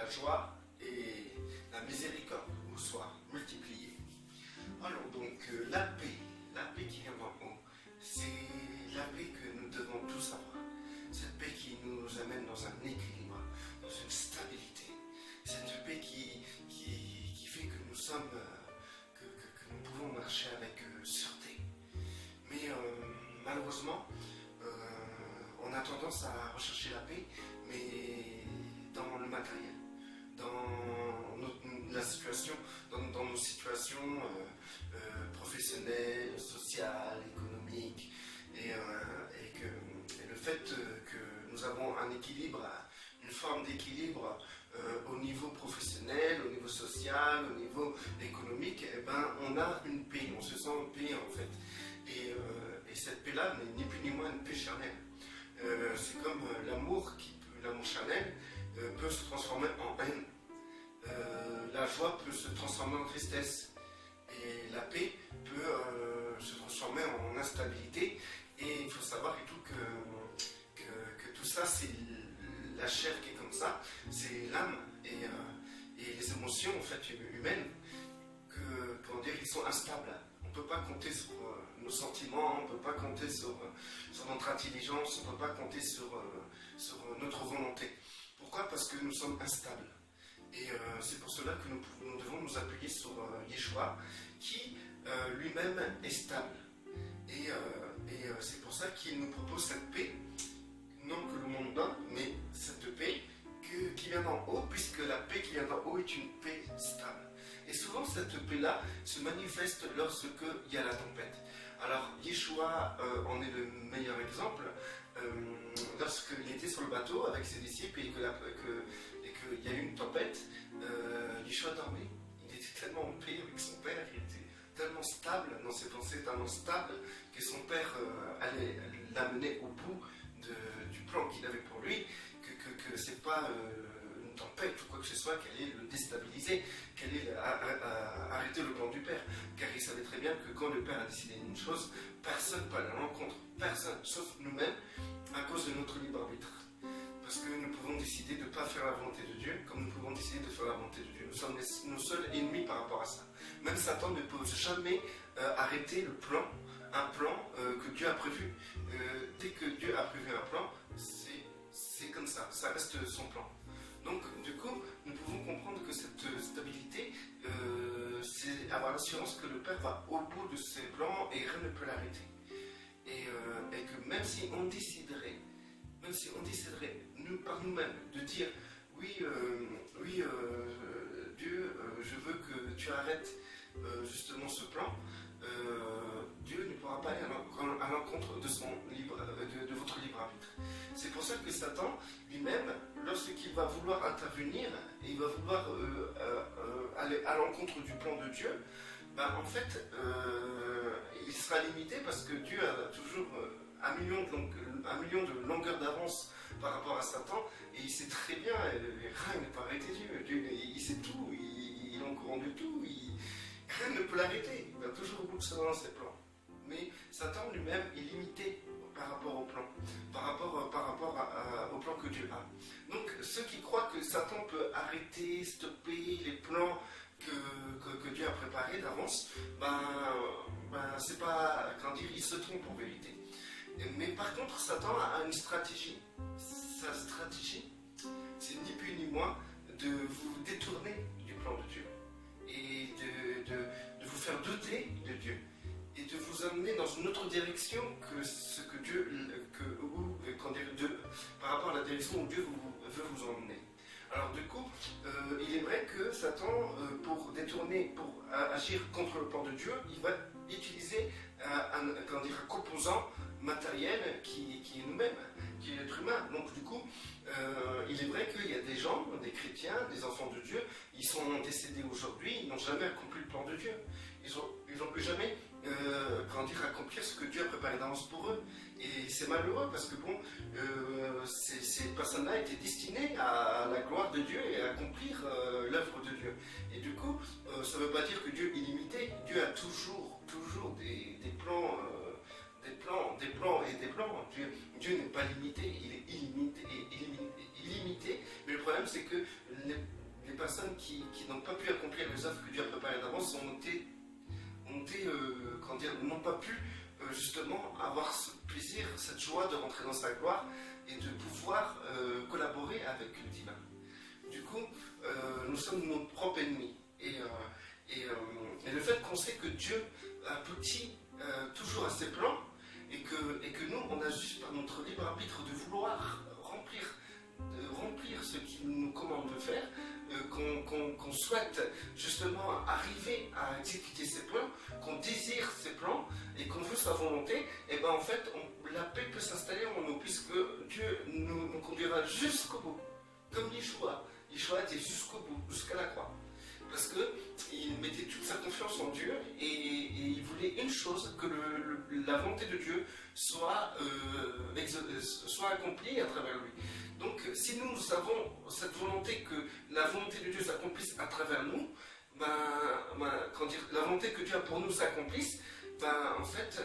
la joie et la miséricorde vous soient multipliées. Alors donc la paix qui vient d'en haut, c'est la paix que nous devons tous avoir. Cette paix qui nous amène dans un équilibre, dans une stabilité. Cette paix qui fait que nous sommes, que nous pouvons marcher avec sûreté. Mais malheureusement, on a tendance à rechercher la paix, mais dans le matériel, la situation, dans nos situations professionnelles, sociales, économiques, et le fait que nous avons un équilibre, une forme d'équilibre au niveau professionnel, au niveau social, au niveau économique, eh ben, on a une paix, on se sent en paix en fait. Et cette paix-là n'est ni plus ni moins une paix charnelle. C'est comme l'amour charnel peut se transformer en haine. La joie peut se transformer en tristesse. Et la paix peut se transformer en instabilité. Et il faut savoir et tout que tout ça, c'est la chair qui est comme ça, c'est l'âme et les émotions en fait humaines, ils sont instables. On ne peut pas compter sur nos sentiments, on ne peut pas compter sur notre intelligence, on ne peut pas compter sur notre volonté. Pourquoi? Parce que nous sommes instables. Et c'est pour cela que nous devons nous appuyer sur Yeshua, qui lui-même est stable. Et c'est pour ça qu'il nous propose cette paix, non que le monde donne, mais cette paix qui vient d'en haut, puisque la paix qui vient d'en haut est une paix stable. Et souvent cette paix-là se manifeste lorsqu'il y a la tempête. Alors Yeshua en est le meilleur exemple. Lorsqu'il était sur le bateau avec ses disciples et qu'il y a eu une tempête, Yeshua dormait. Il était tellement en paix avec son Père, il était tellement stable dans ses pensées, tellement stable que son Père allait l'amener au bout du plan qu'il avait pour lui, que c'est pas une tempête ou quoi que ce soit qui allait le déstabiliser, qui allait arrêter le plan du Père. Car il savait très bien que quand le Père a décidé une chose, personne ne peut aller à l'encontre, personne, sauf nous-mêmes, à cause de notre libre arbitre. Parce que nous pouvons décider de ne pas faire la volonté de Dieu, comme nous pouvons décider de faire la volonté de Dieu. Nous sommes nos seuls ennemis par rapport à ça. Même Satan ne peut jamais arrêter le plan, un plan que Dieu a prévu. Dès que Dieu a prévu un plan, c'est comme ça reste son plan. Donc, du coup, nous pouvons comprendre que cette stabilité, c'est avoir l'assurance que le Père va au bout de ses plans et rien ne peut l'arrêter. Et que même si on déciderait, nous par nous-mêmes, de dire oui, Dieu, je veux que tu arrêtes justement ce plan, Dieu ne pourra pas aller à l'encontre de votre libre arbitre. C'est pour ça que Satan lui-même, lorsqu'il va vouloir intervenir et il va vouloir aller à l'encontre du plan de Dieu, ben, en fait, il sera limité parce que Dieu a toujours un million de longueurs d'avance par rapport à Satan, et il sait très bien, rien ne peut arrêter Dieu. Dieu il sait tout, il est au courant de tout, rien ne peut l'arrêter, il va toujours au bout de ses plans. Mais Satan lui-même est limité par rapport au plan, par rapport au plan que Dieu a. Donc ceux qui croient que Satan peut arrêter, stopper les plans que Dieu a préparés d'avance, c'est pas, ils se trompent en vérité. Mais par contre, Satan a une stratégie. Sa stratégie, c'est ni plus ni moins de vous détourner du plan de Dieu et de vous faire douter de Dieu et de vous amener dans une autre direction que ce que Dieu, par rapport à la direction où Dieu veut vous emmener. Alors du coup, il est vrai que Satan, pour agir contre le plan de Dieu, il va utiliser un composant matériel qui est nous-mêmes, qui est l'être humain. Donc du coup, il est vrai qu'il y a des gens, des chrétiens, des enfants de Dieu, ils sont décédés aujourd'hui, ils n'ont jamais accompli le plan de Dieu. Ils n'ont plus jamais accomplir ce que Dieu a préparé d'avance pour eux. Et c'est malheureux parce que ces personnes-là étaient destinées à la gloire de Dieu et à accomplir l'œuvre de Dieu. Et du coup, ça ne veut pas dire que Dieu est illimité. Dieu a toujours des plans. Des plans. Dieu n'est pas limité, il est illimité. Mais le problème, c'est que personnes qui n'ont pas pu accomplir les œuvres que Dieu a préparées d'avance n'ont pas pu justement avoir ce plaisir, cette joie de rentrer dans sa gloire et de pouvoir collaborer avec le divin. Du coup, nous sommes notre propre ennemi. Et le fait qu'on sait que Dieu aboutit toujours à ses plans et que nous, on a juste par notre libre arbitre de vouloir remplir ce qu'il nous commande de faire, qu'on souhaite justement arriver à exécuter ses plans, qu'on désire ses plans et qu'on veut sa volonté, et bien en fait la paix peut s'installer en nous puisque Dieu nous conduira jusqu'au bout, comme Yeshua. Yeshua était jusqu'au bout, jusqu'à la croix. Parce qu'il mettait toute sa confiance en Dieu et il voulait une chose, que la volonté de Dieu soit accomplie à travers lui. Donc si nous avons cette volonté que la volonté de Dieu s'accomplisse à travers nous, la volonté que Dieu a pour nous s'accomplisse, en fait,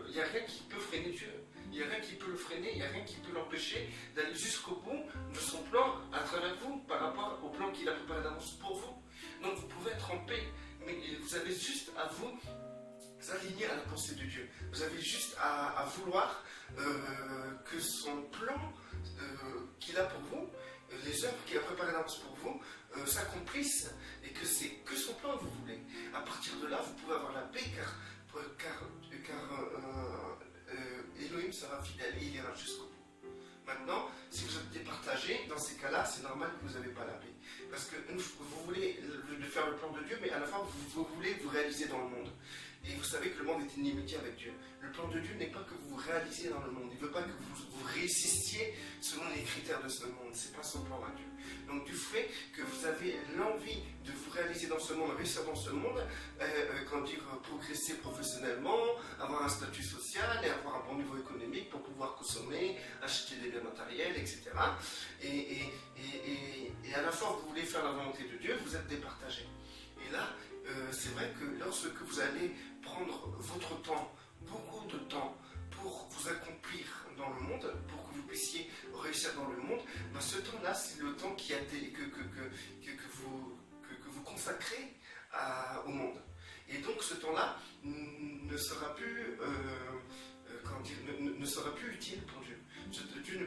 il n'y a rien qui peut freiner Dieu. Il n'y a rien qui peut le freiner, il n'y a rien qui peut l'empêcher d'aller jusqu'au bout de son plan à travers vous, par rapport au plan qu'il a préparé d'avance pour vous. Donc vous pouvez être en paix, mais vous avez juste à vous aligner à la pensée de Dieu. Vous avez juste à vouloir que son plan qu'il a pour vous, les œuvres qu'il a préparées d'avance pour vous, s'accomplissent et que c'est que son plan que vous voulez. À partir de là, vous pouvez avoir la paix car Elohim sera fidèle et il ira jusqu'au bout. Maintenant, si vous êtes départagé, dans ces cas-là, c'est normal que vous n'avez pas la paix. Parce que vous voulez faire le plan de Dieu, mais à la fin, vous voulez vous réaliser dans le monde. Et vous savez que le monde est inimitié avec Dieu. Le plan de Dieu n'est pas que vous vous réalisiez dans le monde. Il ne veut pas que vous réussissiez selon les critères de ce monde. Ce n'est pas son plan à Dieu. Donc du fait que vous avez l'envie de vous réaliser dans ce monde, réussir dans ce monde, progresser professionnellement, avoir un statut social et avoir un bon niveau économique pour pouvoir consommer, acheter des biens matériels, etc. Et à la fois vous voulez faire la volonté de Dieu, vous êtes départagé. Et là, c'est vrai que lorsque vous allez prendre votre temps, beaucoup de temps, pour vous accomplir dans le monde, pour que vous puissiez réussir dans le monde, ce temps-là, c'est le temps que vous consacrez au monde. Et donc ce temps-là ne sera plus, ne sera plus utile pour Dieu. Dieu ne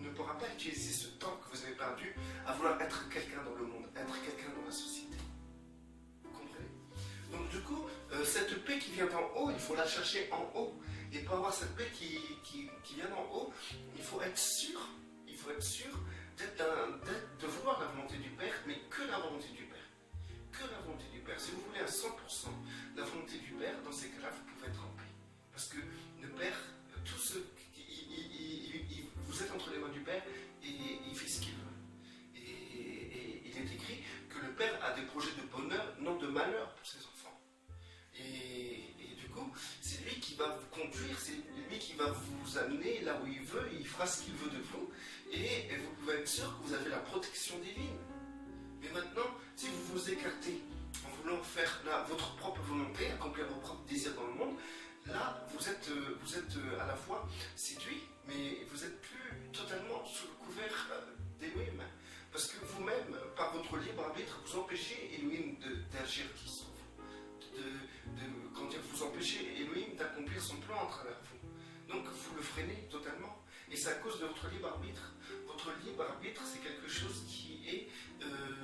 pourra pas utiliser ce temps que vous avez perdu à vouloir être quelqu'un dans le monde, être quelqu'un dans la société. Vous comprenez? Donc du coup, cette paix qui vient d'en haut, il faut la chercher en haut. Et pour avoir cette paix qui vient d'en haut, il faut être sûr de vouloir la volonté du Père, mais que la volonté du Père. Que la volonté du Père. Si vous voulez à 100% la volonté du Père, dans ces cas-là, vous pouvez être en paix. Parce que le Père, vous êtes entre les mains du Père et il fait ce qu'il veut. Et il est écrit que le Père a des projets de bonheur, non de malheur pour ses enfants. Et du coup, c'est lui qui va vous conduire, c'est lui qui va vous amener là où il veut, il fera ce qu'il veut de vous, et vous pouvez être sûr que vous avez la protection divine. Mais maintenant, si vous vous écartez en voulant faire votre propre volonté, accomplir vos propres désirs dans le monde, là, vous êtes à la fois séduit, mais vous n'êtes plus totalement sous le couvert d'Elohim. Parce que vous-même, par votre libre arbitre, vous empêchez Elohim d'agir sur vous. Vous empêchez Elohim d'accomplir son plan à travers vous. Donc vous le freinez totalement. Et c'est à cause de votre libre arbitre. Votre libre arbitre, c'est quelque chose qui est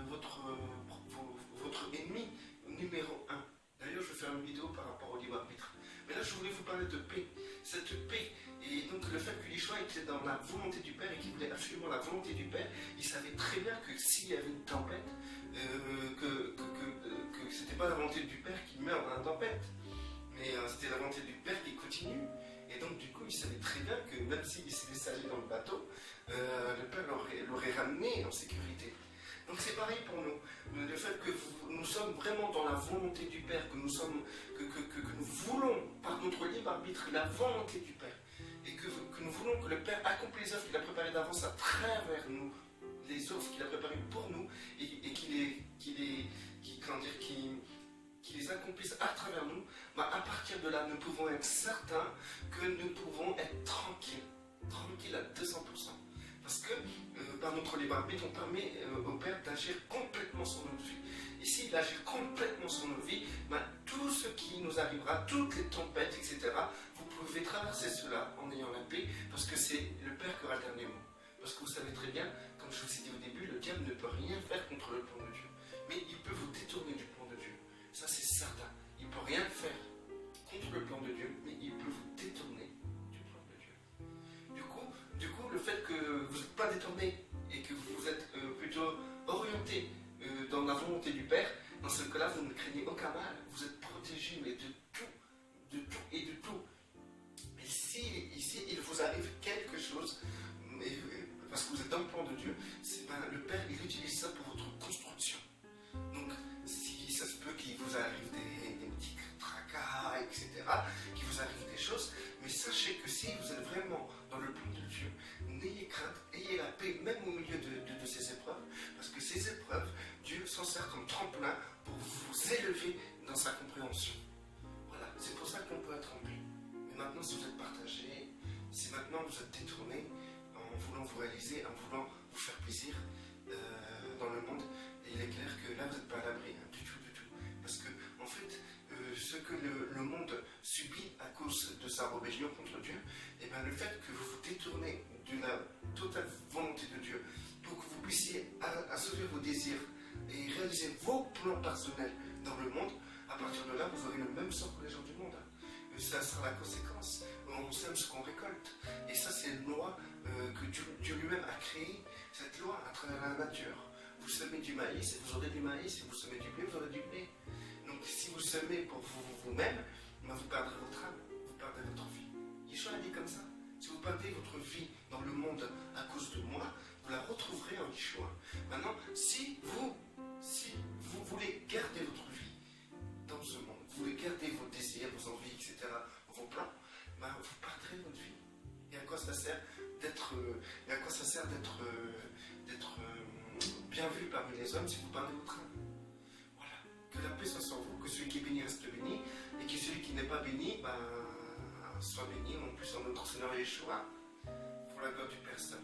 votre ennemi numéro 1. D'ailleurs, je vais faire une vidéo par rapport au libre arbitre. Mais là, je voulais vous parler de paix. Cette paix, et donc le fait que Yeshua était dans la volonté du Père et qu'il voulait absolument la volonté du Père, il savait très bien que s'il y avait une tempête, que c'était pas la volonté du Père qui meurt dans la tempête, mais c'était la volonté du Père qui continue. Et donc du coup, il savait très bien que même s'il s'est laissé aller dans le bateau, le Père l'aurait ramené en sécurité. Donc c'est pareil pour nous. Le fait que nous sommes vraiment dans la volonté du Père, que nous voulons, par notre libre arbitre, la volonté du Père, et que nous voulons que le Père accomplisse les œuvres qu'il a préparées d'avance à travers nous, les œuvres qu'il a préparées pour nous, et qu'il les accomplisse à travers nous, à partir de là, nous pouvons être certains que nous pouvons être tranquilles à 200%. Parce que par notre libre arbitre, on permet au Père d'agir complètement sur notre vie. Et s'il agit complètement sur nos vies, ben, tout ce qui nous arrivera, toutes les tempêtes, etc., vous pouvez traverser cela en ayant la paix, parce que c'est le Père qui aura le dernier mot. Parce que vous savez très bien, comme je vous ai dit au début, le diable ne peut rien faire contre le plan de Dieu. Mais il peut vous détourner du plan de Dieu. Ça, c'est certain. Il ne peut rien faire contre le plan de Dieu, mais il peut vous détourner du plan de Dieu. Du coup, le fait que vous n'êtes pas détourné et que vous êtes plutôt orienté dans la volonté du Père, dans ce cas-là, vous ne craignez aucun mal. Vous êtes protégé, mais de tout et de tout. Mais si ici, il vous arrive quelque chose, parce que vous êtes dans le plan de Dieu, le Père, il utilise ça pour votre construction. Donc, si ça se peut qu'il vous arrive des petits tracas, etc., qu'il vous arrive des choses, mais sachez que si vous êtes vraiment dans le plan de Dieu, n'ayez crainte, ayez la paix, même au milieu de ces épreuves, parce que ces épreuves, Dieu s'en sert comme tremplin pour vous élever dans sa compréhension. Voilà, c'est pour ça qu'on peut être en paix. Mais maintenant, si vous êtes partagé, si maintenant vous êtes détourné, en voulant vous réaliser, en voulant vous faire plaisir dans le monde, et il est clair que là, vous n'êtes pas à l'abri, du tout. Parce que, en fait, ce que le monde subit à cause de sa rébellion contre Dieu, et bien le fait que vous vous détournez de la totale volonté de Dieu pour que vous puissiez assouvir vos désirs et réaliser vos plans personnels dans le monde, à partir de là, vous aurez le même sort que les gens du monde. Ça sera la conséquence. On sème ce qu'on récolte. Et ça, c'est une loi que Dieu lui-même a créée, cette loi à travers la nature. Vous semez du maïs et vous aurez du maïs. Si vous semez du blé, vous aurez du blé. Donc si vous semez pour vous-même, vous perdrez votre âme, vous perdrez votre vie. Yeshua a dit comme ça. Si vous perdez votre vie dans le monde à cause de moi, vous la retrouverez en Yeshua. Maintenant, si vous voulez garder votre vie dans ce monde, vous voulez garder vos désirs, vos envies, etc., vos plans, vous perdrez votre vie. Et à quoi ça sert d'être bien vu parmi les hommes si vous perdez votre âme? Voilà. Que la paix soit sur vous, que celui qui est béni reste béni, et que celui qui n'est pas béni, soit béni, en plus en notre Seigneur Yeshua, pour la gloire du Père seul.